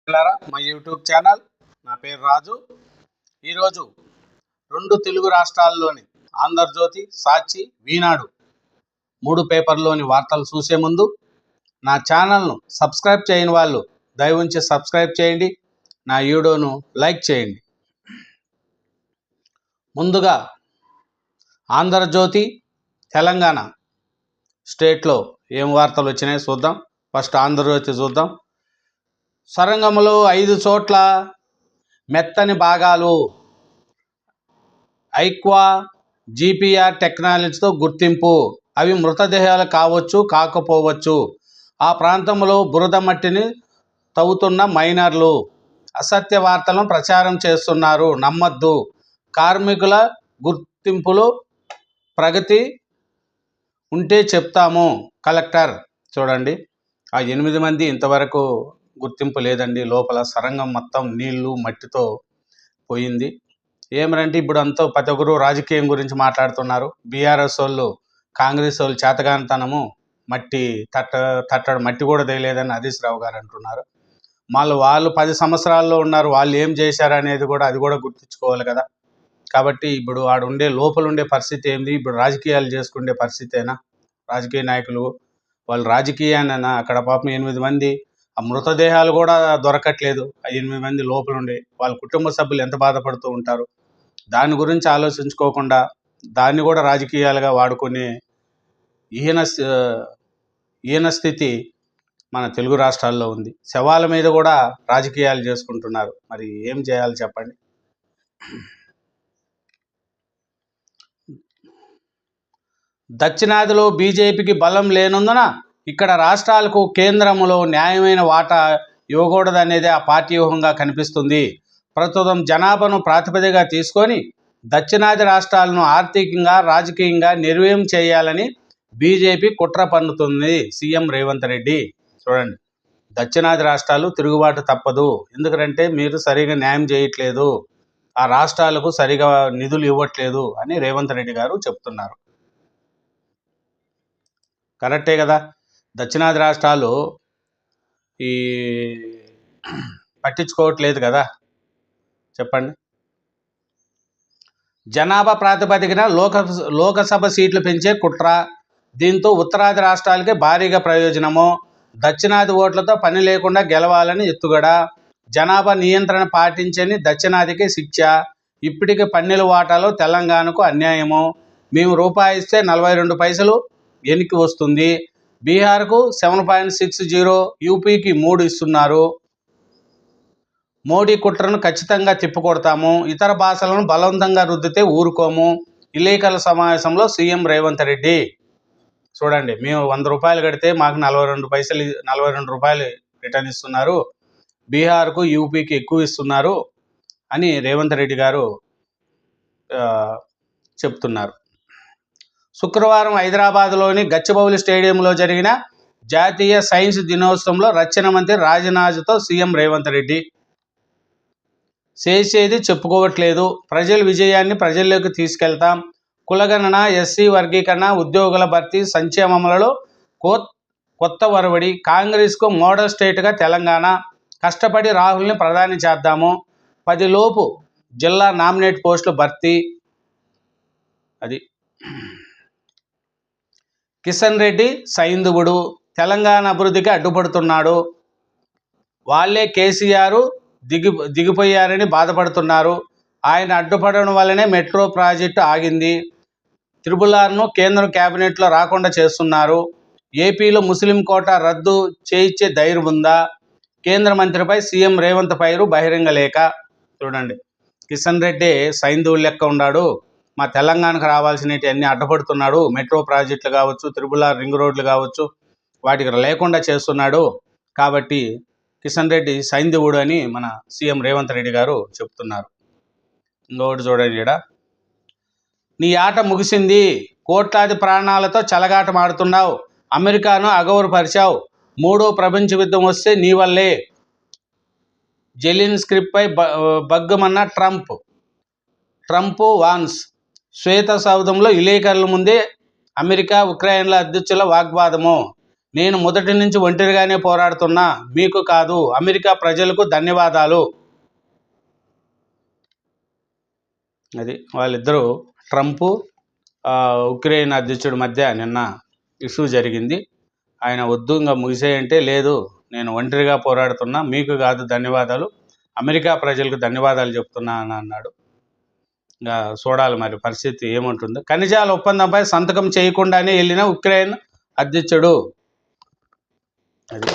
మా YouTube channel. నా పేరు రాజు. ఈరోజు రెండు తెలుగు రాష్ట్రాల్లోని ఆంధ్రజ్యోతి, సాక్షి, ఈనాడు 3 పేపర్లోని వార్తలు చూసే ముందు నా ఛానల్ను సబ్స్క్రైబ్ చేయని వాళ్ళు దయవుంచి సబ్స్క్రైబ్ చేయండి, నా వీడియోను లైక్ చేయండి. ముందుగా ఆంధ్రజ్యోతి తెలంగాణ స్టేట్లో ఏం వార్తలు వచ్చినాయో చూద్దాం. ఫస్ట్ ఆంధ్రజ్యోతి చూద్దాం. సొరంగంలో 5 చోట్ల మెత్తని భాగాలు, ఐక్వా జీపీఆర్ టెక్నాలజీతో గుర్తింపు. అవి మృతదేహాలు కావచ్చు, కాకపోవచ్చు. ఆ ప్రాంతంలో బురద మట్టిని తవ్వుతున్న మైనర్లు అసత్య వార్తలను ప్రచారం చేస్తున్నారు, నమ్మద్దు. కార్మికుల గుర్తింపులో ప్రగతి ఉంటే చెప్తాము, కలెక్టర్. చూడండి, ఆ 8 మంది ఇంతవరకు గుర్తింపు లేదండి. లోపల సొరంగం మొత్తం నీళ్లు మట్టితో పోయింది. ఏమరంటే ఇప్పుడు అంతా ప్రతి ఒక్కరు రాజకీయం గురించి మాట్లాడుతున్నారు. బీఆర్ఎస్ వాళ్ళు, కాంగ్రెస్ వాళ్ళు చేతగానితనము మట్టి తట్టడం మట్టి కూడా తెలియలేదని హరీష్ రావు గారు అంటున్నారు. మళ్ళీ వాళ్ళు 10 సంవత్సరాల్లో ఉన్నారు, వాళ్ళు ఏం చేశారు అనేది కూడా అది కూడా గుర్తించుకోవాలి కదా. కాబట్టి ఇప్పుడు ఆడుండే లోపల ఉండే పరిస్థితి ఏంది? ఇప్పుడు రాజకీయాలు చేసుకునే పరిస్థితేనా? రాజకీయ నాయకులు వాళ్ళు రాజకీయాన్న అక్కడ పాపం 8 మంది ఆ మృతదేహాలు కూడా దొరకట్లేదు. ఆ 8 మంది లోపల ఉండే వాళ్ళ కుటుంబ సభ్యులు ఎంత బాధపడుతూ ఉంటారు. దాని గురించి ఆలోచించుకోకుండా దాన్ని కూడా రాజకీయాలుగా వాడుకునే ఈయన స్థితి మన తెలుగు రాష్ట్రాల్లో ఉంది. శవాల మీద కూడా రాజకీయాలు చేసుకుంటున్నారు. మరి ఏం చేయాలి చెప్పండి? దక్షిణాదిలో బీజేపీకి బలం లేనందున ఇక్కడ రాష్ట్రాలకు కేంద్రంలో న్యాయమైన వాటా ఇవ్వకూడదనేది ఆ పార్టీ వ్యూహంగా కనిపిస్తుంది. ప్రస్తుతం జనాభాను ప్రాతిపదికగా తీసుకొని దక్షిణాది రాష్ట్రాలను ఆర్థికంగా, రాజకీయంగా నిర్వీర్యం చేయాలని బీజేపీ కుట్ర పన్నుతుంది. సీఎం రేవంత్ రెడ్డి. చూడండి, దక్షిణాది రాష్ట్రాలు తిరుగుబాటు తప్పదు. ఎందుకంటే మీరు సరిగా న్యాయం చేయట్లేదు, ఆ రాష్ట్రాలకు సరిగా నిధులు ఇవ్వట్లేదు అని రేవంత్ రెడ్డి గారు చెప్తున్నారు. కరెక్టే కదా. దక్షిణాది రాష్ట్రాలు ఈ పట్టించుకోవట్లేదు కదా. చెప్పండి. జనాభా ప్రాతిపదికన లోకసభ సీట్లు పెంచే కుట్ర. దీంతో ఉత్తరాది రాష్ట్రాలకి భారీగా ప్రయోజనము. దక్షిణాది ఓట్లతో పని లేకుండా గెలవాలని ఎత్తుగడ. జనాభా నియంత్రణ పాటించని దక్షిణాదికి శిక్ష. ఇప్పటికి పన్నుల వాటాలో తెలంగాణకు అన్యాయము. మేము రూపాయి ఇస్తే 42 పైసలు వెనక్కి వస్తుంది. బీహార్కు 7.60, యూపీకి 3 ఇస్తున్నారు. మోడీ కుట్రను ఖచ్చితంగా తిప్పికొడతాము. ఇతర భాషలను బలవంతంగా రుద్దితే ఊరుకోము. విలేకరుల సమావేశంలో సీఎం రేవంత్ రెడ్డి. చూడండి, మేము 100 రూపాయలు కడితే మాకు 42 రూపాయలు రిటర్న్ ఇస్తున్నారు, బీహార్కు యూపీకి ఎక్కువ ఇస్తున్నారు అని రేవంత్ రెడ్డి గారు చెప్తున్నారు. శుక్రవారం హైదరాబాద్లోని గచ్చిబౌలి స్టేడియంలో జరిగిన జాతీయ సైన్స్ దినోత్సవంలో రక్షణ మంత్రి రాజ్నాథ్తో సీఎం రేవంత్ రెడ్డి చేసేది చెప్పుకోవట్లేదు. ప్రజల విజయాన్ని ప్రజల్లోకి తీసుకెళ్తాం. కులగణన, ఎస్సీ వర్గీకరణ, ఉద్యోగుల భర్తీ, సంక్షేమంలో కొత్త ఒరవడి. కాంగ్రెస్కు మోడల్ స్టేట్గా తెలంగాణ. కష్టపడి రాహుల్ని ప్రధాని చేద్దాము. 10 లోపు జిల్లా నామినేట్ పోస్టులు భర్తీ. అది కిషన్ రెడ్డి సైంధవుడు తెలంగాణ అభివృద్ధికి అడ్డుపడుతున్నాడు. వాళ్ళే కేసీఆర్ దిగిపోయారని బాధపడుతున్నారు. ఆయన అడ్డుపడడం వల్లనే మెట్రో ప్రాజెక్టు ఆగింది. త్రిపుల్-ఆర్ను కేంద్రం కేబినెట్లో రాకుండా చేస్తున్నారు. ఏపీలో ముస్లిం కోటా రద్దు చేయించే ధైర్యం ఉందా? కేంద్ర మంత్రిపై సీఎం రేవంత్ పైరు బహిరంగ లేఖ. చూడండి, కిషన్ రెడ్డి సైంధవుడు లెక్క ఉన్నాడు. మా తెలంగాణకు రావాల్సినవి అన్నీ అడ్డపడుతున్నాడు. మెట్రో ప్రాజెక్టులు కావచ్చు, త్రిపుల్-ఆర్ రింగ్ రోడ్లు కావచ్చు, వాటికి లేకుండా చేస్తున్నాడు. కాబట్టి కిషన్ రెడ్డి సైంధవుడు అని మన సీఎం రేవంత్ రెడ్డి గారు చెప్తున్నారు. ఇంకొకటి చూడండి, ఇక్కడ నీ ఆట ముగిసింది. కోట్లాది ప్రాణాలతో చెలగాట ఆడుతున్నావు. అమెరికాను అగౌరవపరిచావు. 3వ ప్రపంచ యుద్ధం వస్తే నీ వల్లే. జెలెన్స్కీపై బగ్గమన్న ట్రంప్ వాన్స్. శ్వేత సౌధంలో విలేకరుల ముందే అమెరికా, ఉక్రెయిన్ల అధ్యక్షుల వాగ్వాదము. నేను మొదటి నుంచి ఒంటరిగానే పోరాడుతున్నా, మీకు కాదు, అమెరికా ప్రజలకు ధన్యవాదాలు. అది వాళ్ళిద్దరూ ట్రంప్ ఉక్రెయిన్ అధ్యక్షుడి మధ్య నిన్న ఇష్యూ జరిగింది. ఆయన వద్దు ఇంకా ముగిసేయంటే, లేదు నేను ఒంటరిగా పోరాడుతున్నా, మీకు కాదు ధన్యవాదాలు, అమెరికా ప్రజలకు ధన్యవాదాలు చెప్తున్నా అని అన్నాడు. ఇంకా చూడాలి మరి పరిస్థితి ఏముంటుందో. ఖనిజాల ఒప్పందంపై సంతకం చేయకుండానే వెళ్ళిన ఉక్రెయిన్ అధ్యక్షుడు. అది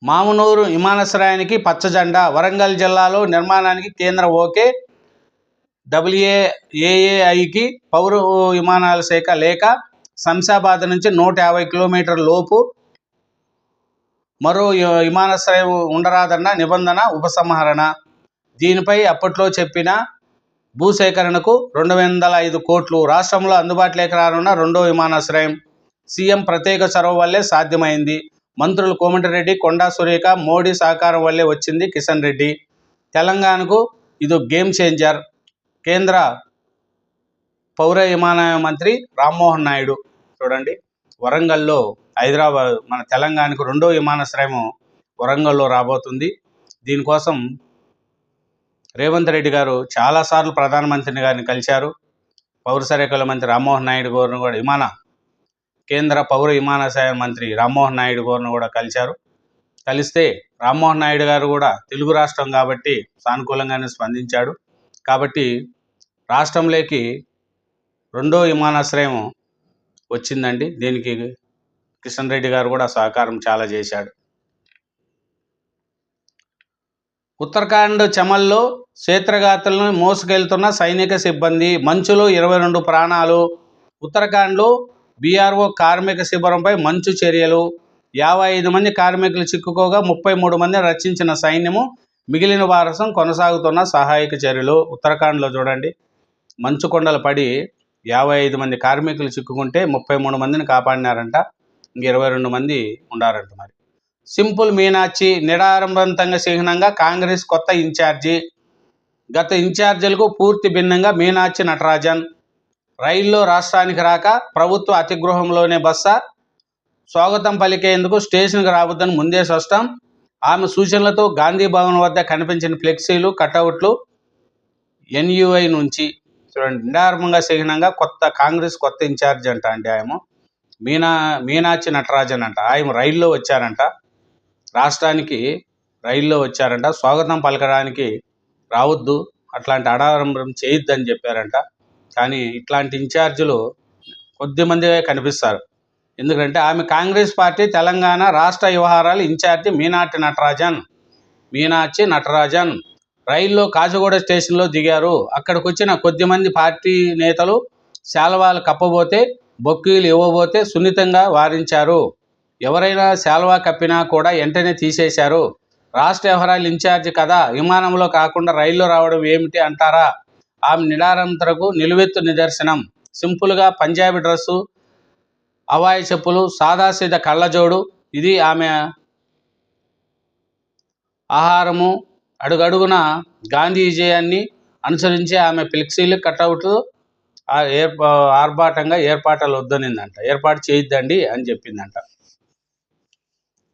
మామునూరు విమానాశ్రయానికి పచ్చజెండా. వరంగల్ జిల్లాలో నిర్మాణానికి కేంద్ర ఓకే. WAAIకి పౌర విమానాల శాఖ లేఖ. శంషాబాద్ నుంచి 150 కిలోమీటర్ల లోపు మరో విమానాశ్రయం ఉండరాదన్న నిబంధన ఉపసంహరణ. దీనిపై అప్పట్లో చెప్పిన భూసేకరణకు 205 కోట్లు. రాష్ట్రంలో అందుబాటులోకి రానున్న రెండో విమానాశ్రయం సీఎం ప్రత్యేక చొరవ వల్లే సాధ్యమైంది. మంత్రులు కోమటిరెడ్డి, కొండా సురేఖ, మోడీ సహకారం వల్లే వచ్చింది కిషన్ రెడ్డి. తెలంగాణకు ఇది గేమ్ చేంజర్. కేంద్ర పౌర విమానయాన మంత్రి రామ్మోహన్ నాయుడు. చూడండి, వరంగల్లో హైదరాబాద్ మన తెలంగాణకు రెండో విమానాశ్రయం వరంగల్లో రాబోతుంది. దీనికోసం రేవంత్ రెడ్డి గారు చాలాసార్లు ప్రధానమంత్రిని గారిని కలిశారు. పౌర సరఫరాల మంత్రి రామ్మోహన్ నాయుడు గారిని కూడా కేంద్ర పౌర విమానాశ్రయ మంత్రి రామ్మోహన్ నాయుడు గారిని కూడా కలిశారు. కలిస్తే రామ్మోహన్ నాయుడు గారు కూడా తెలుగు రాష్ట్రం కాబట్టి సానుకూలంగానే స్పందించాడు. కాబట్టి రాష్ట్రంలోకి రెండో విమానాశ్రయం వచ్చిందండి. దీనికి కిషన్ రెడ్డి గారు కూడా సహకారం చాలా చేశాడు. ఉత్తరాఖండ్ చమల్లో క్షేత్రగాతులను మోసుకెళ్తున్న సైనిక సిబ్బంది. మంచులో 22 ప్రాణాలు. ఉత్తరాఖండ్లో BRO కార్మిక శిబిరంపై మంచు చర్యలు. 55 మంది కార్మికులు చిక్కుకోగా 33 మందిని రక్షించిన సైన్యము. మిగిలిన వారసం కొనసాగుతున్న సహాయక చర్యలు. ఉత్తరాఖండ్లో చూడండి, మంచు కొండలు పడి 55 మంది కార్మికులు చిక్కుకుంటే 33 మందిని కాపాడినారంట. ఇంక 22 మంది ఉండారంట. మరి సింపుల్ మీనాక్షి నిరాడంబరంగా చిహ్నంగా కాంగ్రెస్ కొత్త ఇన్ఛార్జి. గత ఇన్ఛార్జీలకు పూర్తి భిన్నంగా మీనాక్షి నటరాజన్. రైల్లో రాష్ట్రానికి రాక ప్రభుత్వ అతిగృహంలోనే బస. స్వాగతం పలికేందుకు స్టేషన్కి రావద్దని ముందే స్పష్టం. ఆమె సూచనలతో గాంధీ భవన్ వద్ద కనిపించిన ఫ్లెక్సీలు, కటౌట్లు NUI నుంచి. చూడండి, నిరాడంబరంగా చిహ్నంగా కాంగ్రెస్ కొత్త ఇన్ఛార్జి అంట. అంటే ఆయన మీనాక్షి నటరాజన్ అంట. ఆయన రైల్లో వచ్చారంట, రాష్ట్రానికి రైల్లో వచ్చారంట. స్వాగతం పలకడానికి రావద్దు, అట్లాంటి ఆడంబరం చేయొద్దని చెప్పారంట. కానీ ఇట్లాంటి ఇన్ఛార్జీలు కొద్దిమందిగా కనిపిస్తారు. ఎందుకంటే ఆమె కాంగ్రెస్ పార్టీ తెలంగాణ రాష్ట్ర వ్యవహారాల ఇన్ఛార్జి మీనాక్షి నటరాజన్ రైల్లో కాచిగూడ స్టేషన్లో దిగారు. అక్కడికి వచ్చిన కొద్దిమంది పార్టీ నేతలు శాల్వాలు కప్పబోతే, బొక్కీలు ఇవ్వబోతే సున్నితంగా వారించారు. ఎవరైనా శాల్వా కప్పినా కూడా వెంటనే తీసేశారు. రాష్ట్ర వ్యవహారాల ఇన్ఛార్జి కదా, విమానంలో కాకుండా రైల్లో రావడం ఏమిటి అంటారా? ఆమె నిరాడంబరతకు నిలువెత్తు నిదర్శనం. సింపుల్గా పంజాబీ డ్రెస్సు, హవాయి చెప్పులు, సాదాసీదా కళ్ళజోడు. ఇది ఆమె ఆహారము. అడుగడుగున గాంధీ విజయాన్ని అనుసరించి ఆమె ఫ్లెక్సీలు, కటౌట్లు ఆర్భాటంగా ఏర్పాట్లు వద్దనిందంట. ఏర్పాటు చేయొద్దండి అని చెప్పిందంట.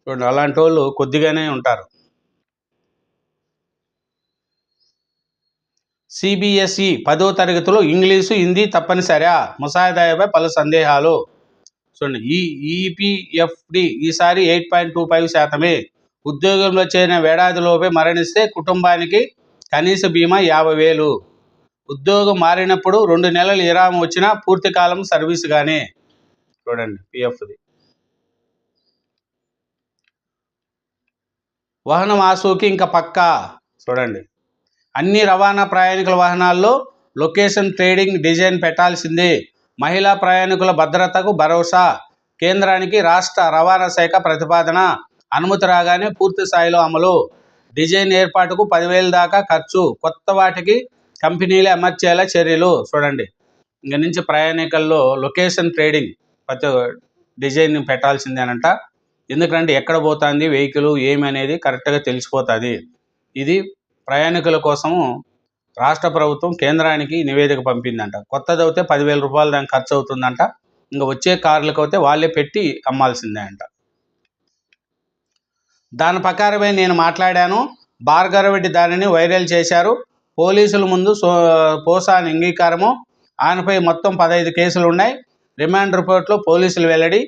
చూడండి, అలాంటి వాళ్ళు కొద్దిగానే ఉంటారు. CBSE 10వ తరగతిలో ఇంగ్లీషు, హిందీ తప్పనిసరా? ముసాయిదాపై పలు సందేహాలు. చూడండి, EPFD ఈసారి 8.25%. ఉద్యోగంలో చేరిన ఏడాదిలోపే మరణిస్తే కుటుంబానికి కనీస బీమా 50,000. ఉద్యోగం మారినప్పుడు 2 నెలలు విరామం వచ్చినా పూర్తికాలం సర్వీసుగానే. చూడండి, PFది. వాహనం ఆసూకి ఇంకా పక్కా. చూడండి, అన్ని రవాణా ప్రయాణికుల వాహనాల్లో లొకేషన్ ట్రేడింగ్ డిజైన్ పెట్టాల్సిందే. మహిళా ప్రయాణికుల భద్రతకు భరోసా. కేంద్రానికి రాష్ట్ర రవాణా శాఖ ప్రతిపాదన. అనుమతి రాగానే పూర్తి స్థాయిలో అమలు. డిజైన్ ఏర్పాటుకు 10,000 దాకా ఖర్చు. కొత్త వాటికి కంపెనీలే అమర్చేలా చర్యలు. చూడండి, ఇంక నుంచి ప్రయాణికుల్లో లొకేషన్ ట్రేడింగ్ ప్రతి డిజైన్ పెట్టాల్సిందేనంట. ఎందుకంటే ఎక్కడ పోతుంది వెహికల్ ఏమి అనేది కరెక్ట్గా తెలిసిపోతుంది. ఇది ప్రయాణికుల కోసము రాష్ట్ర ప్రభుత్వం కేంద్రానికి నివేదిక పంపిందంట. కొత్తది అయితే 10,000 రూపాయలు దానికి ఖర్చు అవుతుందంట. ఇంకా వచ్చే కార్లకు అయితే వాళ్ళే పెట్టి అమ్మాల్సిందే అంట. దాని ప్రకారమే నేను మాట్లాడాను. భార్గవరెడ్డి దానిని వైరల్ చేశారు. పోలీసుల ముందు పోసాని అంగీకారము. ఆయనపై మొత్తం 15 కేసులు ఉన్నాయి. రిమాండ్ రిపోర్ట్లో పోలీసులు వెల్లడి.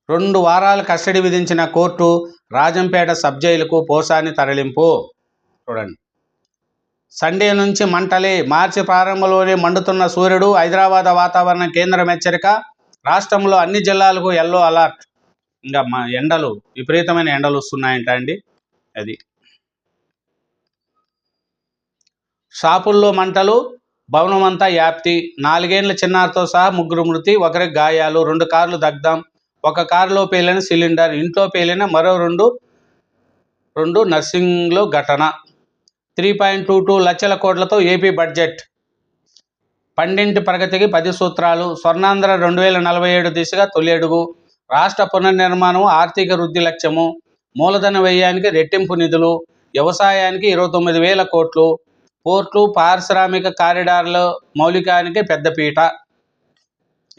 రెండు వారాల కస్టడీ విధించిన కోర్టు రాజంపేట సబ్ జైలుకు పోసాని తరలింపు. చూడండి, సండే నుంచి మంటలే. మార్చి ప్రారంభంలోనే మండుతున్న సూర్యుడు. హైదరాబాద్ వాతావరణ కేంద్రం హెచ్చరిక. రాష్ట్రంలో అన్ని జిల్లాలకు ఎల్లో అలర్ట్. ఇంకా ఎండలు, విపరీతమైన ఎండలు వస్తున్నాయంట అండి. అది షాపుల్లో మంటలు, భవనమంతా వ్యాప్తి. 4 ఏళ్ల చిన్నారితో సహా 3 మృతి, 1 గాయాలు. 2 కార్లు దగ్ధం. 1 కారులో పేలిన సిలిండర్, ఇంట్లో పేలిన మరో 2 నర్సింగ్లో ఘటన. 3.22 లక్షల కోట్లతో ఏపీ బడ్జెట్. 12 ప్రగతికి 10 సూత్రాలు. స్వర్ణాంధ్ర 2047 దిశగా తొలి అడుగు. రాష్ట్ర పునర్నిర్మాణం, ఆర్థిక వృద్ధి లక్ష్యము. మూలధన వ్యయానికి రెట్టింపు నిధులు. వ్యవసాయానికి 29,000 కోట్లు. పోర్టు, పారిశ్రామిక కారిడార్ల మౌలికానికి పెద్దపీట.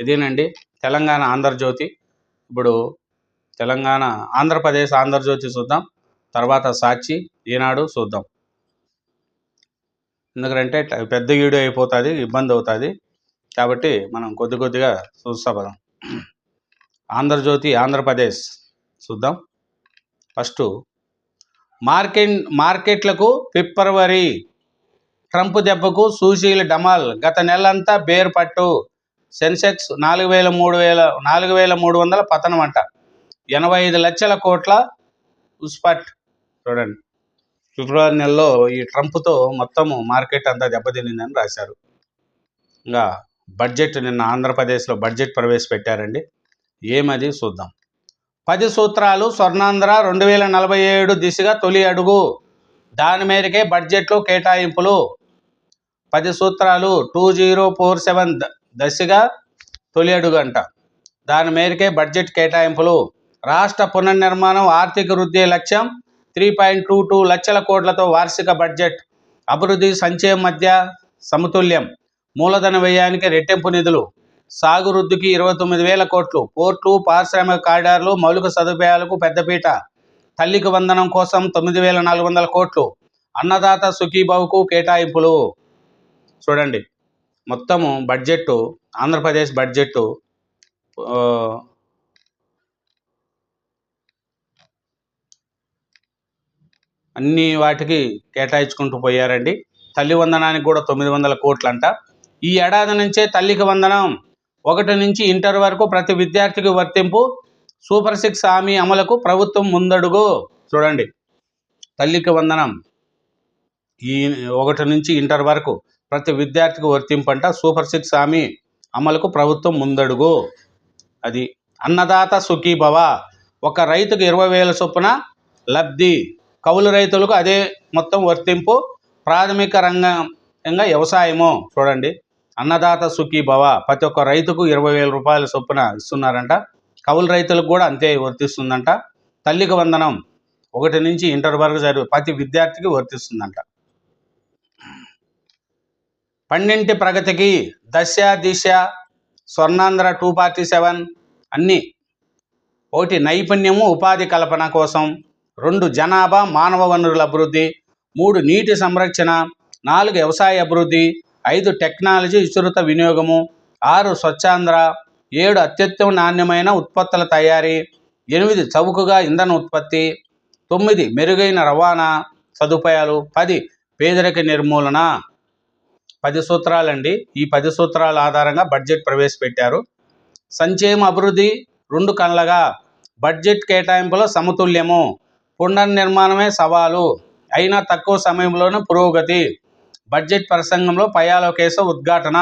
ఇదేనండి తెలంగాణ ఆంధ్రజ్యోతి. ఇప్పుడు తెలంగాణ ఆంధ్రప్రదేశ్ ఆంధ్రజ్యోతి చూద్దాం, తర్వాత సాక్షి, ఈనాడు చూద్దాం. ఎందుకంటే పెద్ద వీడియో అయిపోతుంది, ఇబ్బంది అవుతుంది. కాబట్టి మనం కొద్దిగా చూస్తాం. ఆంధ్రజ్యోతి ఆంధ్రప్రదేశ్ చూద్దాం. ఫస్ట్ మార్కెట్లకు ఫిబ్రవరి. ట్రంప్ దెబ్బకు సూచీల డమాల్. గత నెలంతా బేర్పట్టు. సెన్సెక్స్ 4,300 పతనం అంట. 85 లక్షల కోట్ల ఉస్పట్. చూడండి, ఫిబ్రవరి నెలలో ఈ ట్రంప్తో మొత్తము మార్కెట్ అంతా దెబ్బతినిందని రాశారు. ఇంకా బడ్జెట్, నిన్న ఆంధ్రప్రదేశ్లో బడ్జెట్ ప్రవేశపెట్టారండి. ఏమది చూద్దాం. 10 సూత్రాలు. స్వర్ణాంధ్ర 2047 దిశగా తొలి అడుగు. దాని మేరకే బడ్జెట్లో కేటాయింపులు. 10 సూత్రాలు 2047 దిశగా తొలి అడుగు అంట. దాని మేరకే బడ్జెట్ కేటాయింపులు. రాష్ట్ర పునర్నిర్మాణం, ఆర్థిక వృద్ధి లక్ష్యం. 3.22 లక్షల కోట్లతో వార్షిక బడ్జెట్. అభివృద్ధి, సంక్షేమం మధ్య సమతుల్యం. మూలధన వ్యయానికి రెట్టింపు నిధులు. సాగు వృద్ధికి 29,000 కోట్లు. పోర్టు, పారిశ్రామిక కారిడార్లు, మౌలిక సదుపాయాలకు పెద్దపీట. తల్లికి వందనం కోసం 9,400 కోట్లు. అన్నదాత సుఖీభవకు కేటాయింపులు. చూడండి, మొత్తము బడ్జెట్, ఆంధ్రప్రదేశ్ బడ్జెట్ అన్ని వాటికి కేటాయించుకుంటూ పోయారండి. తల్లి వందనానికి కూడా 900 కోట్లు అంట. ఈ ఏడాది నుంచే తల్లికి వందనం 1 నుంచి ఇంటర్ వరకు ప్రతి విద్యార్థికి వర్తింపు. సూపర్ 6 హామీ అమలుకు ప్రభుత్వం ముందడుగు. చూడండి, తల్లికి వందనం ఈ 1 నుంచి ఇంటర్ వరకు ప్రతి విద్యార్థికి వర్తింపు అంట. సూపర్ 6 హామీ అమలుకు ప్రభుత్వం ముందడుగు. అది అన్నదాత సుఖీభవ. ఒక రైతుకు 20,000 చొప్పున లబ్ధి. కౌలు రైతులకు అదే మొత్తం వర్తింపు. ప్రాథమిక రంగంగా వ్యవసాయము. చూడండి, అన్నదాత సుఖీభవ. ప్రతి ఒక్క రైతుకు 20,000 రూపాయల చొప్పున ఇస్తున్నారంట. కౌలు రైతులకు కూడా అంతే వర్తిస్తుందంట. తల్లికి వందనం 1 నుంచి ఇంటర్ వరకు చదివే ప్రతి విద్యార్థికి వర్తిస్తుందంట. 12 ప్రగతికి దశ దిశ. స్వర్ణాంధ్ర 247 అన్నీ. 1 నైపుణ్యము, ఉపాధి కల్పన కోసం. 2 జనాభా, మానవ వనరుల అభివృద్ధి. 3 నీటి సంరక్షణ. 4 వ్యవసాయ అభివృద్ధి. 5 టెక్నాలజీ విస్తృత వినియోగము. 6 స్వచ్ఛాంధ్ర. 7 అత్యుత్తమ నాణ్యమైన ఉత్పత్తుల తయారీ. 8 చౌకగా ఇంధన ఉత్పత్తి. 9 మెరుగైన రవాణా సదుపాయాలు. 10 పేదరిక నిర్మూలన. 10 సూత్రాలండి. ఈ 10 సూత్రాల ఆధారంగా బడ్జెట్ ప్రవేశపెట్టారు. సంక్షేమ అభివృద్ధి 2 కళ్ళగా. బడ్జెట్ కేటాయింపుల సమతుల్యము. పునర్నిర్మాణమే సవాలు. అయినా తక్కువ సమయంలోనే పురోగతి. బడ్జెట్ ప్రసంగంలో పయాలోకేశవ్ ఉద్ఘాటన.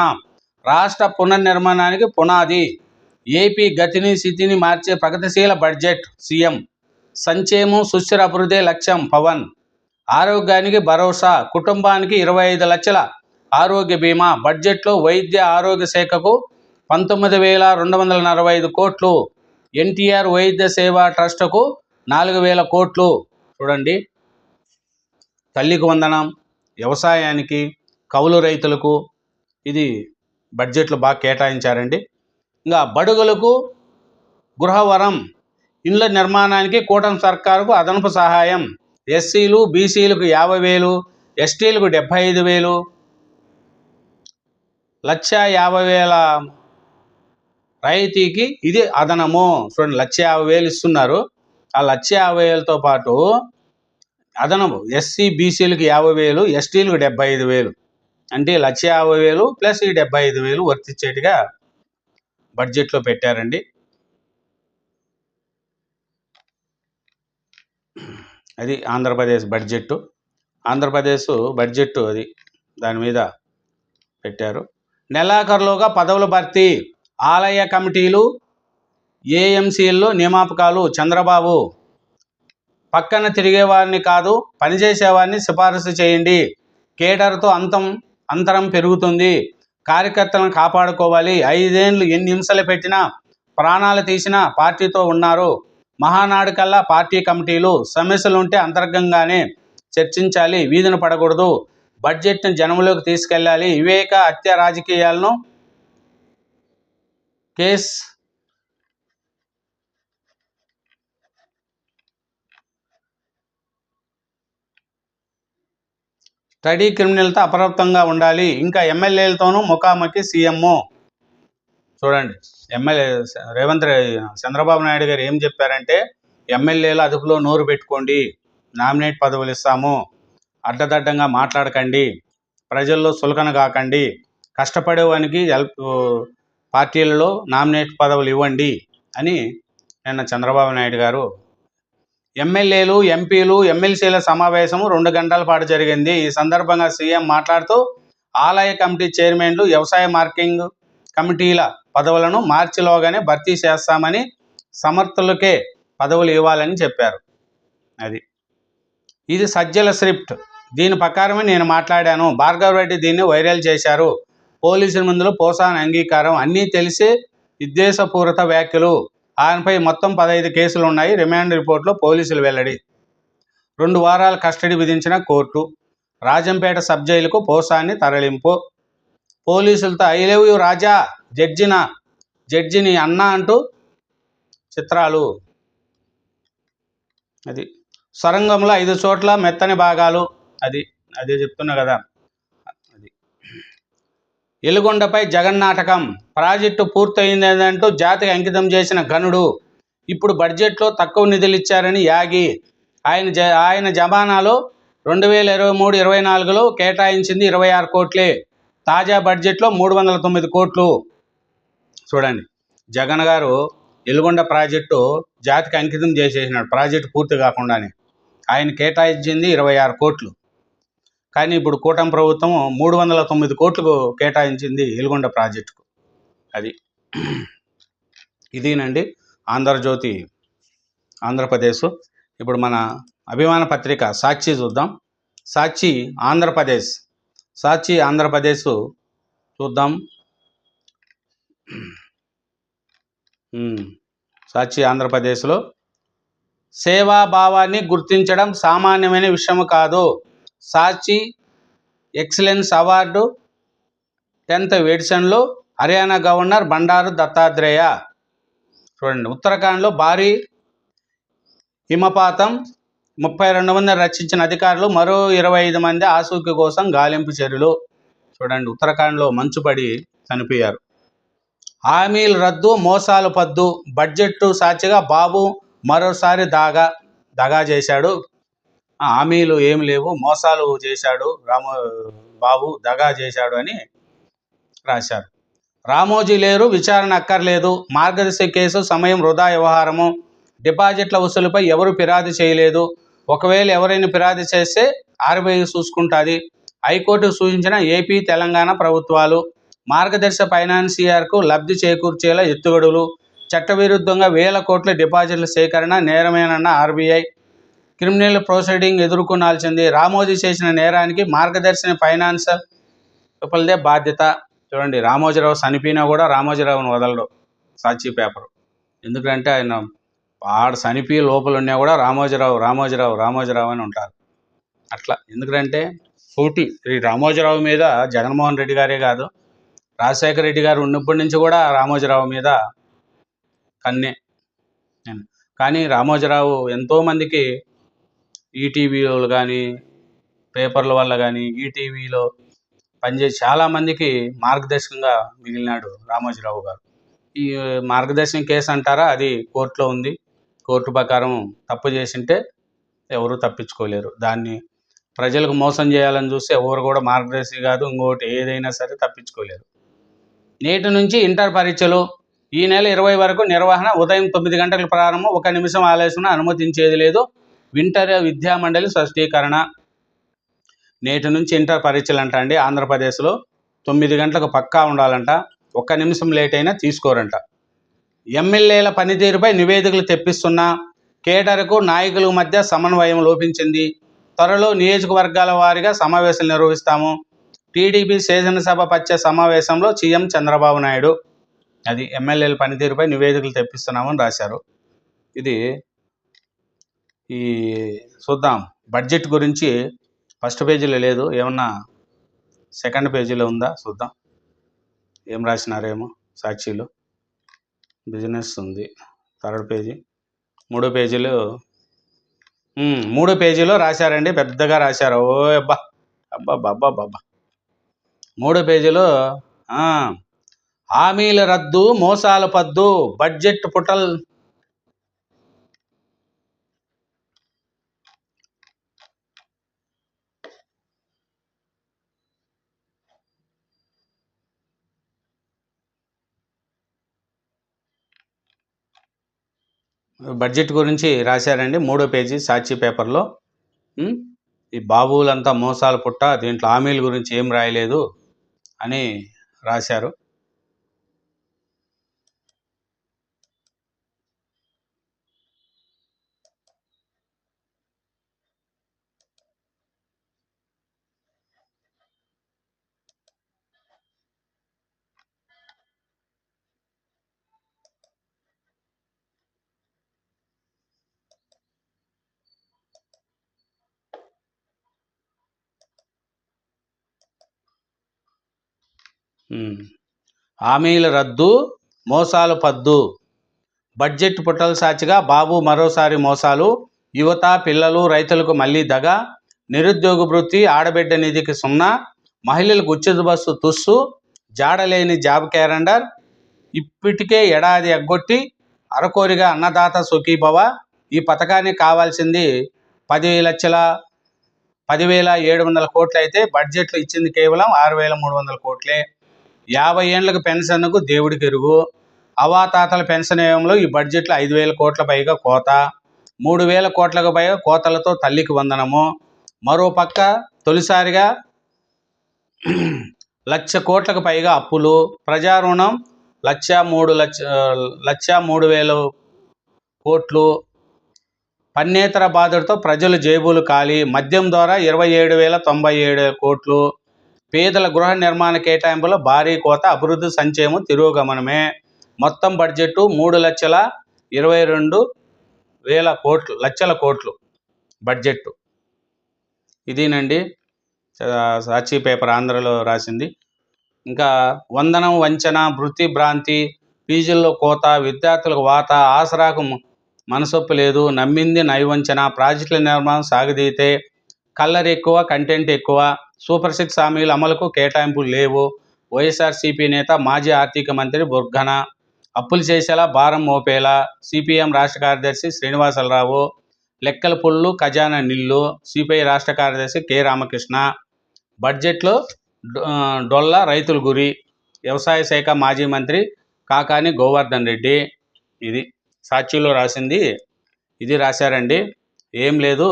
రాష్ట్ర పునర్నిర్మాణానికి పునాది. ఏపీ గతిని స్థితిని మార్చే ప్రగతిశీల బడ్జెట్. సీఎం. సంక్షేమం, సుస్థిర అభివృద్ధి లక్ష్యం. పవన్. ఆరోగ్యానికి భరోసా. కుటుంబానికి 25 లక్షల ఆరోగ్య బీమా. బడ్జెట్లో వైద్య ఆరోగ్య శాఖకు 19,245 కోట్లు. ఎన్టీఆర్ వైద్య సేవా ట్రస్టుకు 4,000 కోట్లు. చూడండి, తల్లికి వందనం, వ్యవసాయానికి, కౌలు రైతులకు ఇది బడ్జెట్లో బాగా కేటాయించారండి. ఇంకా బడుగులకు గృహవరం, ఇళ్ల నిర్మాణానికి కూటమి సర్కారుకు అదనపు సహాయం. ఎస్సీలు బీసీలకు 50,000, ఎస్టీలకు 75,000, 1,50,000 రైతీకి ఇది అదనము. చూడండి, 1,50,000 ఇస్తున్నారు. ఆ 1,50,000తో పాటు అదనము ఎస్సీ బీసీలకు 50,000, ఎస్టీలకు 75,000, అంటే 1,50,000 ప్లస్ ఈ 75,000 వర్తించేట్టుగా బడ్జెట్లో పెట్టారండి. అది ఆంధ్రప్రదేశ్ బడ్జెట్. ఆంధ్రప్రదేశ్ బడ్జెట్ అది దాని మీద పెట్టారు. నెలాఖరులోగా పదవుల భర్తీ, ఆలయ కమిటీలు, ఏఎంసీల్లో నియామకాలు. చంద్రబాబు, పక్కన తిరిగేవారిని కాదు పనిచేసేవారిని సిఫారసు చేయండి. కేడర్తో అంతరం పెరుగుతుంది. కార్యకర్తలను కాపాడుకోవాలి. 5 ఏళ్ళు ఎన్ని హింసలు పెట్టినా, ప్రాణాలు తీసినా పార్టీతో ఉన్నారు. మహానాడు కల్లా పార్టీ కమిటీలు, సమస్యలు ఉంటే అంతర్గతంగానే చర్చించాలి, వీధిన పడకూడదు. బడ్జెట్ను జనంలోకి తీసుకెళ్ళాలి. వివేక హత్య రాజకీయాలను కేస్ స్టడీ క్రిమినల్తో అప్రమత్తంగా ఉండాలి. ఇంకా ఎమ్మెల్యేలతోనూ ముఖాముఖి సీఎం. చూడండి, ఎమ్మెల్యే చంద్రబాబు నాయుడు గారు ఏం చెప్పారంటే, ఎమ్మెల్యేలు అదుపులో నోరు పెట్టుకోండి, నామినేట్ పదవులు ఇస్తాము, అడ్డదడ్డంగా మాట్లాడకండి, ప్రజల్లో సులకన కాకండి, కష్టపడేవానికి పార్టీలలో నామినేట్ పదవులు ఇవ్వండి అని నిన్న చంద్రబాబు నాయుడు గారు. ఎమ్మెల్యేలు, ఎంపీలు, ఎమ్మెల్సీల సమావేశం 2 గంటల పాటు జరిగింది. ఈ సందర్భంగా సీఎం మాట్లాడుతూ, ఆలయ కమిటీ చైర్మన్లు, వ్యవసాయ మార్కెటింగ్ కమిటీల పదవులను మార్చిలోగానే భర్తీ చేస్తామని, సమర్థులకే పదవులు ఇవ్వాలని చెప్పారు. ఇది సజ్జల స్క్రిప్ట్. దీని ప్రకారమే నేను మాట్లాడాను. భార్గవ్ రెడ్డి దీన్ని వైరల్ చేశారు. పోలీసుల ముందులో పోసాని అంగీకారం. అన్నీ తెలిసే విద్వేషపూరిత వ్యాఖ్యలు. ఆయనపై మొత్తం 15 కేసులు ఉన్నాయి. రిమాండ్ రిపోర్ట్లో పోలీసులు వెల్లడి. 2 వారాల కస్టడీ విధించిన కోర్టు. రాజంపేట సబ్ జైలుకు పోసాని తరలింపు. పోలీసులతో ఐ లవ్ యూ రాజా, జడ్జిని అన్న అంటూ చిత్రాలు. సొరంగంలో 5 చోట్ల మెత్తని భాగాలు. అదే చెప్తున్నా కదా. ఎలుగొండపై జగన్ నాటకం. ప్రాజెక్టు పూర్తయిందంటూ జాతికి అంకితం చేసిన ఘనుడు ఇప్పుడు బడ్జెట్లో తక్కువ నిధులు ఇచ్చారని యాగి. ఆయన జమానాలో 2023-24లో కేటాయించింది 26 కోట్లే. తాజా బడ్జెట్లో 309 కోట్లు. చూడండి, జగన్ గారు ఎలుగొండ ప్రాజెక్టు జాతికి అంకితం చేసేసినాడు. ప్రాజెక్టు పూర్తి కాకుండానే ఆయన కేటాయించింది 26 కోట్లు. కానీ ఇప్పుడు కూటమి ప్రభుత్వం 309 కోట్లకు కేటాయించింది ఎలుగొండ ప్రాజెక్టుకు. ఇదేనండి ఆంధ్రజ్యోతి ఆంధ్రప్రదేశ్. ఇప్పుడు మన అభిమాన పత్రిక సాక్షి చూద్దాం. సాక్షి ఆంధ్రప్రదేశ్ చూద్దాం. సాక్షి ఆంధ్రప్రదేశ్లో సేవాభావాన్ని గుర్తించడం సామాన్యమైన విషయం కాదు. సాక్షి ఎక్సలెన్స్ అవార్డు 10th ఎడిషన్లో హర్యానా గవర్నర్ బండారు దత్తాత్రేయ. చూడండి, ఉత్తరాఖండ్లో భారీ హిమపాతం, 32 మందిని రక్షించిన అధికారులు, మరో 25 మంది ఆచూకీ కోసం గాలింపు చర్యలు. చూడండి, ఉత్తరాఖండ్లో మంచు పడి చనిపోయారు. హామీలు రద్దు, మోసాలు పద్దు. బడ్జెట్ సాక్షిగా బాబు మరోసారి దగా చేశాడు. హామీలు ఏమి లేవు, మోసాలు చేశాడు బాబు, దగా చేశాడు అని రాశారు. రామోజీ లేరు, విచారణ అక్కర్లేదు. మార్గదర్శి కేసు సమయం వృధా వ్యవహారము. డిపాజిట్ల వసూలుపై ఎవరు ఫిర్యాదు చేయలేదు. ఒకవేళ ఎవరైనా ఫిర్యాదు చేస్తే ఆర్బీఐ చూసుకుంటుంది. హైకోర్టు సూచించిన ఏపీ, తెలంగాణ ప్రభుత్వాలు. మార్గదర్శి ఫైనాన్సియర్కు లబ్ధి చేకూర్చేలా ఎత్తుగడులు. చట్టవిరుద్ధంగా 1000 కోట్ల డిపాజిట్ల సేకరణ నేరమేనన్న ఆర్బీఐ. క్రిమినల్ ప్రొసీడింగ్ ఎదుర్కొనాల్సింది. రామోజీ చేసిన నేరానికి మార్గదర్శిని ఫైనాన్షియల్ పీపుల్దే బాధ్యత. చూడండి, రామోజీరావు చనిపోయినా కూడా రామోజీరావును వదలడు సాక్షి పేపరు. ఎందుకంటే ఆయన ఆడ చనిపోయి లోపల ఉన్నా కూడా రామోజీరావు రామోజీరావు రామోజీరావు అని ఉంటారు. అట్లా ఎందుకంటే పోటీ ఈ రామోజీరావు మీద జగన్మోహన్ రెడ్డి గారే కాదు, రాజశేఖర రెడ్డి గారు ఉన్నప్పటి నుంచి కూడా రామోజీరావు మీద కన్నే. కానీ రామోజీరావు ఎంతోమందికి ఈటీవీలు కానీ పేపర్ల వల్ల కానీ ఈటీవీలో పనిచేసి చాలామందికి మార్గదర్శకంగా మిగిలినాడు రామోజీరావు గారు. ఈ మార్గదర్శనం కేసు అంటారా, అది కోర్టులో ఉంది. కోర్టు ప్రకారం తప్పు చేసింటే ఎవరు తప్పించుకోలేరు. దాన్ని ప్రజలకు మోసం చేయాలని చూస్తే ఎవరు కూడా మార్గదర్శి కాదు, ఇంకోటి ఏదైనా సరే తప్పించుకోలేరు. నేటి నుంచి ఇంటర్ పరీక్షలు ఈ నెల 20 వరకు నిర్వహణ. ఉదయం 9 గంటలకు ప్రారంభం, 1 నిమిషం ఆలస్యం అనుమతించేది లేదు. ఇంటర్ విద్యామండలి స్పష్టీకరణ. నేటి నుంచి ఇంటర్ పరీక్షలు అంట అండి. ఆంధ్రప్రదేశ్లో 9 గంటలకు పక్కా ఉండాలంట, 1 నిమిషం లేట్ అయినా తీసుకోరంట. ఎమ్మెల్యేల పనితీరుపై నివేదికలు తెప్పిస్తున్న కేడర్కు నాయకుల మధ్య సమన్వయం లోపించింది. త్వరలో నియోజకవర్గాల వారీగా సమావేశాలు నిర్వహిస్తాము. టీడీపీ శాసనసభ పచ్చ సమావేశంలో సీఎం చంద్రబాబు నాయుడు. అది ఎమ్మెల్యేల పనితీరుపై నివేదికలు తెప్పిస్తున్నామని రాశారు. ఇది ఈ చూద్దాం. బడ్జెట్ గురించి ఫస్ట్ పేజీలో లేదు, ఏమన్నా సెకండ్ పేజీలో ఉందా చూద్దాం. ఏం రాసినారేమో సాక్షిలో. బిజినెస్ ఉంది థర్డ్ పేజీ. 3 పేజీలు 3 పేజీలో రాశారండి, పెద్దగా రాశారు. ఓ అబ్బా అబ్బా బాబా బాబా 3 పేజీలో హామీల రద్దు మోసాల పద్దు బడ్జెట్ పుటల్. బడ్జెట్ గురించి రాశారండి 3 పేజీ సాక్షి పేపర్లో. ఈ బాబులంతా మోసాల పుట్ట, దీంట్లో హామీల గురించి ఏం రాయలేదు అని రాశారు. హామీల రద్దు మోసాల పద్దు, బడ్జెట్ పుట్టల సాక్షిగా బాబు మరోసారి మోసాలు, యువత పిల్లలు రైతులకు మళ్లీ దగ, నిరుద్యోగ వృత్తి ఆడబిడ్డ నిధికి 0, మహిళలకు ఉచిత బస్సు తుస్సు, జాడలేని జాబ్ క్యాలెండర్, ఇప్పటికే ఏడాది ఎగ్గొట్టి అరకోరిగా అన్నదాత సుఖీభవ. ఈ పథకానికి కావాల్సింది 10,700 కోట్లు అయితే బడ్జెట్లో ఇచ్చింది కేవలం 6,300 కోట్లే. 50 ఏళ్లకు పెన్షన్కు దేవుడికి ఎరుగు. అవాతాతల పెన్షన్ వ్యయంలో ఈ బడ్జెట్లో 5,000 కోట్ల పైగా కోత, 3,000 కోట్లకు పైగా కోతలతో తల్లికి వందనము. మరోపక్క తొలిసారిగా 1,00,000 కోట్లకు పైగా అప్పులు, ప్రజారుణం 1,03,000 కోట్లు. పన్నేతర బాధలతో ప్రజల జేబులు ఖాళీ, మద్యం ద్వారా 27,097 కోట్లు. పేదల గృహ నిర్మాణ కేటాయింపులో భారీ కోత, అభివృద్ధి సంక్షేమం తిరోగమనమే. మొత్తం బడ్జెట్ 3,22,000 కోట్లు బడ్జెట్. ఇదేనండి సాక్షి పేపర్ ఆంధ్రలో రాసింది. ఇంకా వందనం వంచన, వృత్తి భ్రాంతి, ఫీజుల్లో కోత, విద్యార్థులకు వాత, ఆసరాకు మనసొప్పు లేదు, నమ్మింది నైవంచన, ప్రాజెక్టుల నిర్మాణం సాగదీతే, కల్లర్ ఎక్కువ కంటెంట్ ఎక్కువ, సూపర్ 6 హామీల అమలుకు కేటాయింపులు లేవు. వైఎస్ఆర్సీపీ నేత మాజీ ఆర్థిక మంత్రి బుర్గన, అప్పులు చేసేలా భారం మోపేలా సిపిఎం రాష్ట్ర కార్యదర్శి శ్రీనివాసరావు, లెక్కల పుల్లు ఖజానా నిల్లు సిపిఐ రాష్ట్ర కార్యదర్శి కె రామకృష్ణ. బడ్జెట్లో డొల్ల రైతుల గురి, వ్యవసాయ శాఖ మాజీ మంత్రి కాకాని గోవర్ధన్ రెడ్డి. ఇది సాక్షిలో రాసింది, ఇది రాశారండి. ఏం లేదు,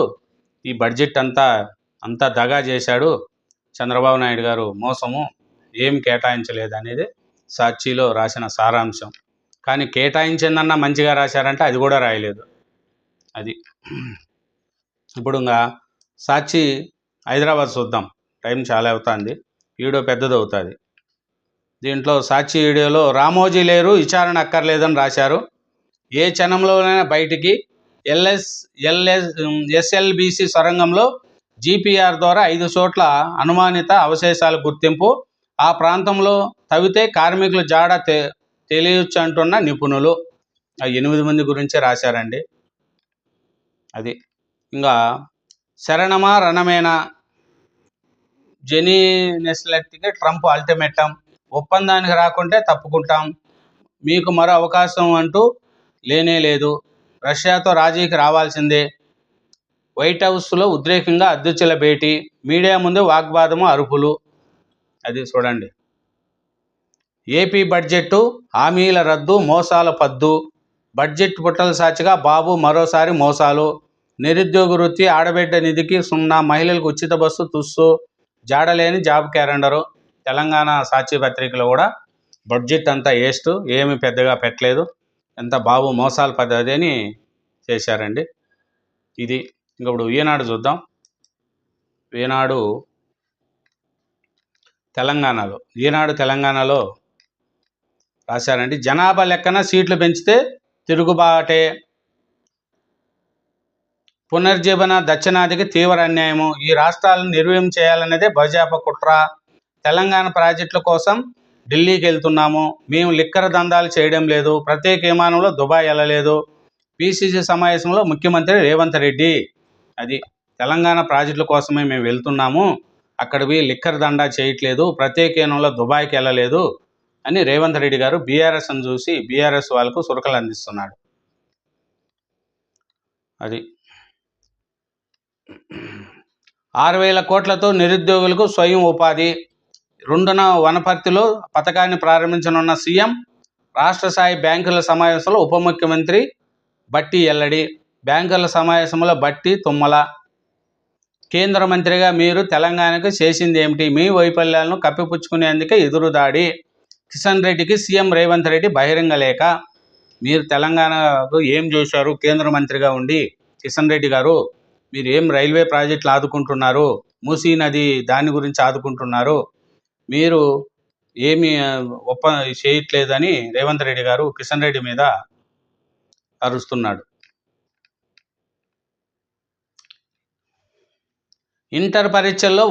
ఈ బడ్జెట్ అంతా దగా చేశాడు చంద్రబాబు నాయుడు గారు, మోసము, ఏం కేటాయించలేదు అనేది సాక్షిలో రాసిన సారాంశం. కానీ కేటాయించిందన్నా మంచిగా రాశారంటే అది కూడా రాయలేదు. అది ఇప్పుడు ఇంకా సాక్షి హైదరాబాద్ చూద్దాం, టైం చాలా అవుతుంది, వీడియో పెద్దది అవుతుంది. దీంట్లో సాక్షి వీడియోలో రామోజీ లేరు విచారణ అక్కర్లేదని రాశారు. ఏ క్షణంలోనైనా బయటికి. ఎస్ఎల్బీసీ సొరంగంలో జీపీఆర్ ద్వారా 5 చోట్ల అనుమానిత అవశేషాల గుర్తింపు. ఆ ప్రాంతంలో తవ్వితే కార్మికుల జాడ తెలియచ్చు అంటున్న నిపుణులు. 8 మంది గురించే రాశారండి. అది ఇంకా శరణమా రణమేనా, జెనీనెస్లెట్కి ట్రంప్ అల్టిమేటం, ఒప్పందానికి రాకుంటే తప్పుకుంటాం, మీకు మరో అవకాశం అంటూ లేనే లేదు, రష్యాతో రాజీకి రావాల్సిందే, వైట్ హౌస్లో ఉద్రేకంగా అధ్యక్షుల భేటీ, మీడియా ముందు వాగ్వాదము అరుపులు. అది చూడండి. ఏపీ బడ్జెట్ హామీల రద్దు, మోసాల పద్దు, బడ్జెట్ పుట్టల సాచిగా బాబు మరోసారి మోసాలు, నిరుద్యోగ వృత్తి, ఆడబిడ్డ నిధికి 0, మహిళలకు ఉచిత బస్సు తుస్సు, జాడలేని జాబ్ క్యాలెండరు. తెలంగాణ సాక్షి పత్రికలో కూడా బడ్జెట్ అంతా వేస్ట్, ఏమి పెద్దగా పెట్టలేదు, ఎంత బాబు మోసాల పద్ధతి అని చేశారండి. ఇది ఇప్పుడు ఈనాడు చూద్దాం. ఈనాడు తెలంగాణలో రాశారండి. జనాభా లెక్కన సీట్లు పెంచితే తిరుగుబాటే, పునర్జీవన దక్షిణాదికి తీవ్ర అన్యాయము, ఈ రాష్ట్రాలను నిర్వీర్యం చేయాలనేదే భాజపా కుట్ర, తెలంగాణ ప్రాజెక్టుల కోసం ఢిల్లీకి వెళ్తున్నాము, మేము లిక్కర్ దందాలు చేయడం లేదు, ప్రత్యేక విమానంలో దుబాయ్ వెళ్ళలేదు, పిసిసి సమావేశంలో ముఖ్యమంత్రి రేవంత్ రెడ్డి. అది తెలంగాణ ప్రాజెక్టుల కోసమే మేము వెళ్తున్నాము, అక్కడివి లిక్కర్ దందా చేయట్లేదు, ప్రత్యేక విమానంలో దుబాయ్కి వెళ్ళలేదు అని రేవంత్ రెడ్డి గారు బీఆర్ఎస్ని చూసి బీఆర్ఎస్ వాళ్ళకు సురకలు అందిస్తున్నాడు. అది 6,000 కోట్లతో నిరుద్యోగులకు స్వయం ఉపాధి, 2న వనపర్తిలో పథకాన్ని ప్రారంభించనున్న సీఎం, రాష్ట్ర స్థాయి బ్యాంకుల సమావేశంలో ఉప ముఖ్యమంత్రి బట్టి ఎల్లడి, బ్యాంకుల సమావేశంలో బట్టి తుమ్మల, కేంద్ర మంత్రిగా మీరు తెలంగాణకు చేసింది ఏమిటి, మీ వైఫల్యాలను కప్పిపుచ్చుకునేందుకే ఎదురుదాడి, కిషన్ రెడ్డికి సీఎం రేవంత్ రెడ్డి బహిరంగ లేఖ, మీరు తెలంగాణకు ఏం చేశారు కేంద్ర మంత్రిగా ఉండి, కిషన్ రెడ్డి గారు మీరు ఏం రైల్వే ప్రాజెక్టులు ఆదుకుంటున్నారు, మూసీ నది దాని గురించి ఆదుకుంటున్నారు, మీరు ఏమి చేయట్లేదని రేవంత్ రెడ్డి గారు కిషన్ రెడ్డి మీద అరుస్తున్నాడు. ఇంటర్ పరీక్షల్లో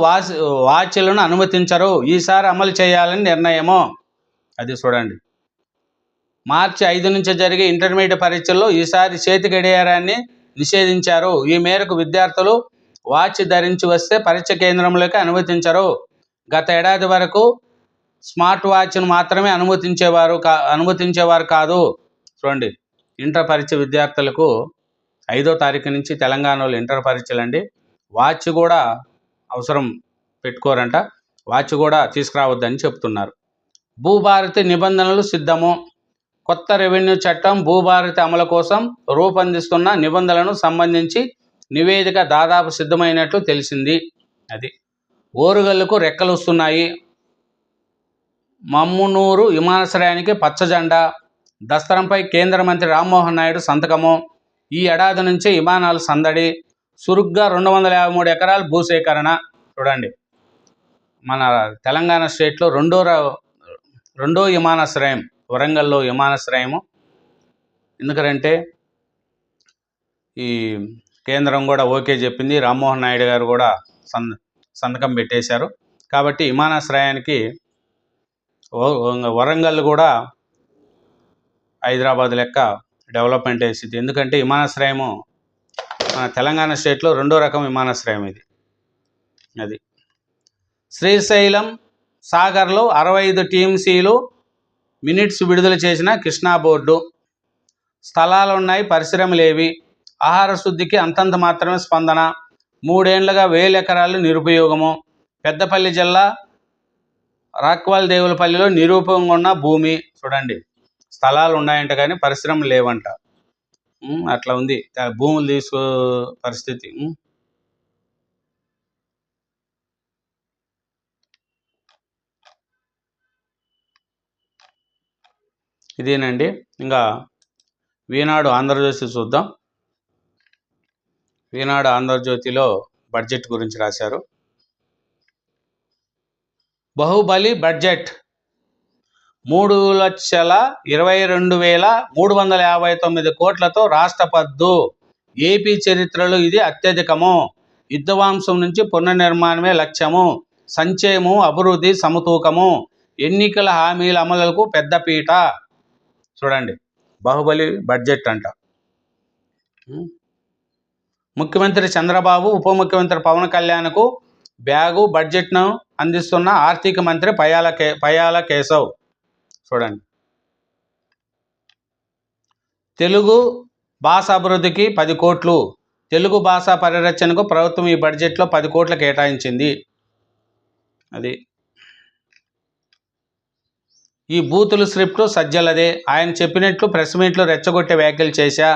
వాచ్లను అనుమతించరు, ఈసారి అమలు చేయాలని నిర్ణయము. అది చూడండి. మార్చి 5 నుంచి జరిగే ఇంటర్మీడియట్ పరీక్షల్లో ఈసారి చేతి గడియారాన్ని నిషేధించారు, ఈ మేరకు విద్యార్థులు వాచ్ ధరించి వస్తే పరీక్ష కేంద్రంలోకి అనుమతించరు, గత ఏడాది వరకు స్మార్ట్ వాచ్ను మాత్రమే అనుమతించేవారు కాదు. చూడండి, ఇంటర్ పరీక్ష విద్యార్థులకు 5వ తారీఖు నుంచి తెలంగాణలో ఇంటర్ పరీక్షలండి, వాచ్ కూడా అవసరం పెట్టుకోరంట, వాచ్ కూడా తీసుకురావద్దని చెప్తున్నారు. భూభారతి నిబంధనలు సిద్ధము, కొత్త రెవెన్యూ చట్టం భూభారతి అమలు కోసం రూపొందిస్తున్న నిబంధనలను సంబంధించి నివేదిక దాదాపు సిద్ధమైనట్లు తెలిసింది. అది ఓరుగల్లుకు రెక్కలు వస్తున్నాయి, మమ్మునూరు విమానాశ్రయానికి పచ్చజెండా, దస్తరంపై కేంద్ర మంత్రి రామ్మోహన్ నాయుడు సంతకము, ఈ ఏడాది నుంచే విమానాలు సందడి, సురుగ్గా 253 ఎకరాల భూసేకరణ. చూడండి, మన తెలంగాణ స్టేట్లో రెండో విమానాశ్రయం వరంగల్లో విమానాశ్రయము. ఎందుకంటే ఈ కేంద్రం కూడా ఓకే చెప్పింది, రామ్మోహన్ నాయుడు గారు కూడా సంతకం పెట్టేశారు, కాబట్టి విమానాశ్రయానికి వరంగల్ కూడా హైదరాబాద్ లెక్క డెవలప్మెంట్ వేసింది. ఎందుకంటే విమానాశ్రయము మన తెలంగాణ స్టేట్లో 2వ రకం విమానాశ్రయం ఇది. అది శ్రీశైలం సాగర్లో 65 టీఎంసీలు మినిట్స్ విడుదల చేసిన కృష్ణా బోర్డు, స్థలాలు ఉన్నాయి, పరిశ్రమలేవి, ఆహార శుద్ధికి అంతంత మాత్రమే స్పందన, 3 ఏళ్లుగా 1000 ఎకరాలు నిరుపయోగము, పెద్దపల్లి జిల్లా రాక్వాల్ దేవులపల్లిలో నిరుపయోగంగా ఉన్న భూమి. చూడండి, స్థలాలు ఉన్నాయంట కానీ పరిశ్రమలు లేవంట, అట్లా ఉంది భూములు తీసుకో పరిస్థితి. ఇదేనండి. ఇంకా ఈనాడు ఆంధ్రజ్యోతి చూద్దాం. ఈనాడు ఆంధ్రజ్యోతిలో బడ్జెట్ గురించి రాశారు. బాహుబలి బడ్జెట్, 3,22,359 కోట్లతో రాష్ట్ర పద్దు. ఏపీ చరిత్రలో ఇది అత్యధికము. విధ్వంసం నుంచి పునర్నిర్మాణమే లక్ష్యము. సంక్షేమం, అభివృద్ధి సమతూకము. ఎన్నికల హామీల అమలులకు పెద్దపీట. చూడండి, బాహుబలి బడ్జెట్ అంట. ముఖ్యమంత్రి చంద్రబాబు, ఉప ముఖ్యమంత్రి పవన్ కళ్యాణ్కు బ్యాగు బడ్జెట్ను అందిస్తున్న ఆర్థిక మంత్రి పయ్యాల కేశవ్. చూడండి, తెలుగు భాష అభివృద్ధికి 10 కోట్లు. తెలుగు భాష పరిరక్షణకు ప్రభుత్వం ఈ బడ్జెట్లో 10 కోట్లు కేటాయించింది. అది ఈ బూతుల స్క్రిప్టు సజ్జలదే. ఆయన చెప్పినట్లు ప్రెస్ మీట్లు రెచ్చగొట్టే వ్యాఖ్యలు చేశా.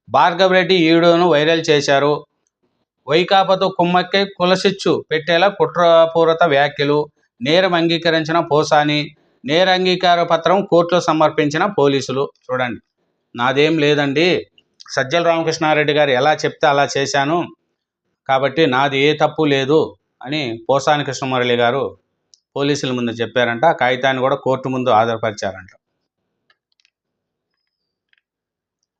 భార్గవరెడ్డి ఈడోను వైరల్ చేశారు. వైకాపాతో కుమ్మక్కే కులశిచ్చు పెట్టేలా కుట్రపూరిత వ్యాఖ్యలు. నేరం అంగీకరించిన పోసాని. నేర అంగీకార పత్రం కోర్టులో సమర్పించిన పోలీసులు. చూడండి, నాదేం లేదండి, సజ్జల రామకృష్ణారెడ్డి గారు ఎలా చెప్తే అలా చేశాను కాబట్టి నాది ఏ తప్పు లేదు అని పోసాని కృష్ణమురళి గారు పోలీసుల ముందు చెప్పారంట. ఆ కాగితాన్ని కూడా కోర్టు ముందు హాజరుపరిచారంట.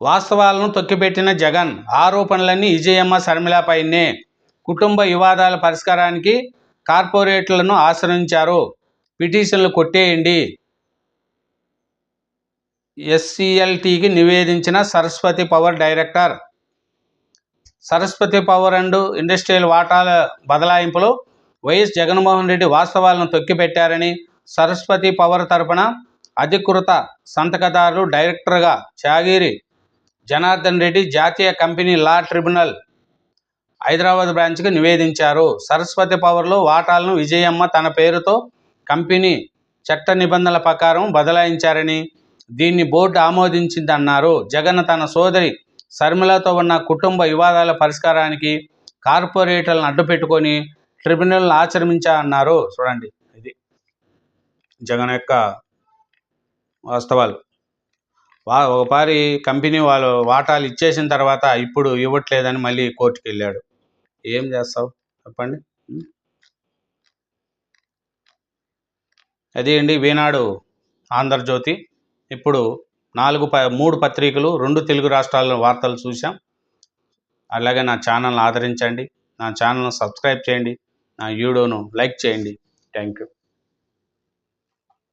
వాస్తవాలను తొక్కిపెట్టిన జగన్. ఆరోపణలన్నీ విజయమ్మ శర్మిలపైనే. కుటుంబ వివాదాల పరిష్కారానికి కార్పొరేట్లను ఆశ్రయించారు. పిటిషన్లు కొట్టేయండి. ఎస్సీఎల్టీకి నివేదించిన Saraswati power director. Saraswati power and industrial వాటాల బదలాయింపులో వైఎస్ జగన్మోహన్ రెడ్డి వాస్తవాలను తొక్కిపెట్టారని సరస్వతి పవర్ తరపున అధికృత సంతకదారులు డైరెక్టర్గా చాగిరి జనార్దన్ రెడ్డి జాతీయ కంపెనీ లా ట్రిబ్యునల్ హైదరాబాద్ బ్రాంచ్కి నివేదించారు. సరస్వతి పవర్లో వాటాలను విజయమ్మ తన పేరుతో కంపెనీ చట్ట నిబంధనల ప్రకారం బదలాయించారని, దీన్ని బోర్డు ఆమోదించిందన్నారు. జగన్ తన సోదరి శర్మిలతో ఉన్న కుటుంబ వివాదాల పరిష్కారానికి కార్పొరేటర్లను అడ్డుపెట్టుకొని ట్రిబ్యునల్ను ఆచరించారన్నారు. చూడండి, ఇది జగన్ యొక్క వాస్తవాలు. ఒకసారి కంపెనీ వాళ్ళు వాటాలు ఇచ్చేసిన తర్వాత ఇప్పుడు ఇవ్వట్లేదని మళ్ళీ కోర్టుకు వెళ్ళాడు. ఏం చేస్తావు చెప్పండి. అదే అండి ఈనాడు, ఆంధ్రజ్యోతి. ఇప్పుడు 3 పత్రికలు, 2 తెలుగు రాష్ట్రాల్లో వార్తలు చూసాం. అలాగే నా ఛానల్ని ఆదరించండి, నా ఛానల్ను సబ్స్క్రైబ్ చేయండి, నా వీడియోను లైక్ చేయండి. Thank you.